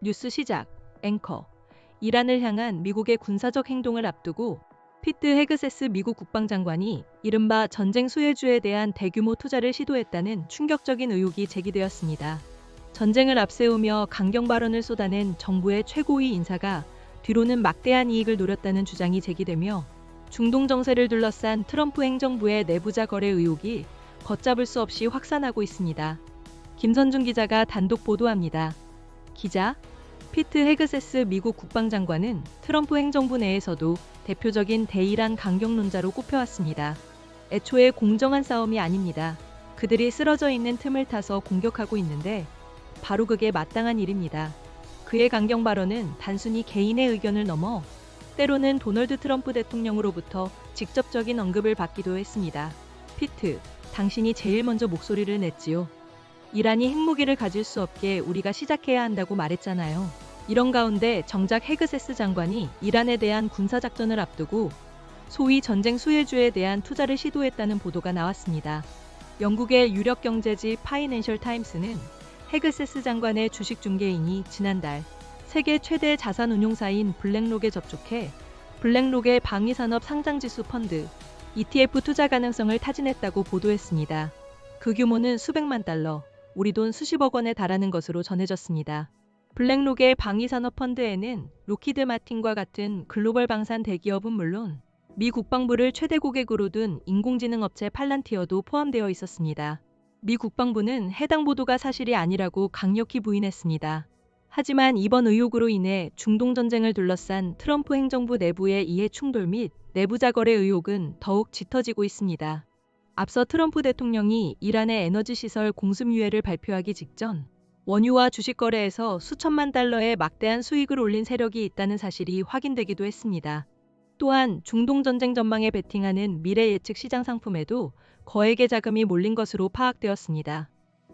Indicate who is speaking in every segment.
Speaker 1: 뉴스 시작. 앵커. 이란을 향한 미국의 군사적 행동을 앞두고 피트 헤그세스 미국 국방장관이 이른바 전쟁 수혜주에 대한 대규모 투자를 시도했다는 충격적인 의혹이 제기되었습니다. 전쟁을 앞세우며 강경 발언을 쏟아낸 정부의 최고위 인사가 뒤로는 막대한 이익을 노렸다는 주장이 제기되며 중동 정세를 둘러싼 트럼프 행정부의 내부자 거래 의혹이 걷잡을 수 없이 확산하고 있습니다. 김선중 기자가 단독 보도합니다. 기자, 피트 헤그세스 미국 국방장관은 트럼프 행정부 내에서도 대표적인 대이란 강경론자로 꼽혀왔습니다. 애초에 공정한 싸움이 아닙니다. 그들이 쓰러져 있는 틈을 타서 공격하고 있는데 바로 그게 마땅한 일입니다. 그의 강경 발언은 단순히 개인의 의견을 넘어 때로는 도널드 트럼프 대통령으로부터 직접적인 언급을 받기도 했습니다. 피트, 당신이 제일 먼저 목소리를 냈지요. 이란이 핵무기를 가질 수 없게 우리가 시작해야 한다고 말했잖아요. 이런 가운데 정작 헤그세스 장관이 이란에 대한 군사작전을 앞두고 소위 전쟁 수혜주에 대한 투자를 시도했다는 보도가 나왔습니다. 영국의 유력 경제지 파이낸셜 타임스는 헤그세스 장관의 주식 중개인이 지난달 세계 최대 자산운용사인 블랙록에 접촉해 블랙록의 방위산업 상장지수 펀드 ETF 투자 가능성을 타진했다고 보도했습니다. 그 규모는 수백만 달러, 우리 돈 수십억 원에 달하는 것으로 전해졌습니다. 블랙록의 방위산업 펀드에는 로키드 마틴과 같은 글로벌 방산 대기업은 물론 미 국방부를 최대 고객으로 둔 인공지능 업체 팔란티어도 포함되어 있었습니다. 미 국방부는 해당 보도가 사실이 아니라고 강력히 부인했습니다. 하지만 이번 의혹으로 인해 중동 전쟁을 둘러싼 트럼프 행정부 내부의 이해 충돌 및 내부자 거래 의혹은 더욱 짙어지고 있습니다. 앞서 트럼프 대통령이 이란의 에너지 시설 공습 유예를 발표하기 직전 원유와 주식 거래에서 수천만 달러의 막대한 수익을 올린 세력이 있다는 사실이 확인되기도 했습니다. 또한 중동 전쟁 전망에 베팅하는 미래 예측 시장 상품에도 거액의 자금이 몰린 것으로 파악되었습니다.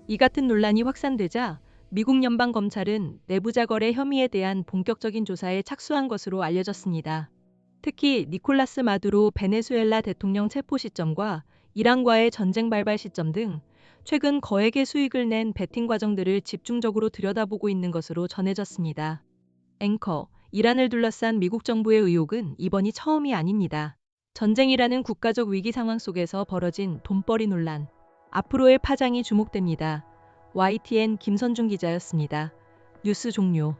Speaker 1: 이 같은 논란이 확산되자 미국 연방검찰은 내부자 거래 혐의에 대한 본격적인 조사에 착수한 것으로 알려졌습니다. 특히 니콜라스 마두로 베네수엘라 대통령 체포 시점과 이란과의 전쟁 발발 시점 등 최근 거액의 수익을 낸 베팅 과정들을 집중적으로 들여다보고 있는 것으로 전해졌습니다. 앵커, 이란을 둘러싼 미국 정부의 의혹은 이번이 처음이 아닙니다. 전쟁이라는 국가적 위기 상황 속에서 벌어진 돈벌이 논란. 앞으로의 파장이 주목됩니다. YTN 김선중 기자였습니다. 뉴스 종료.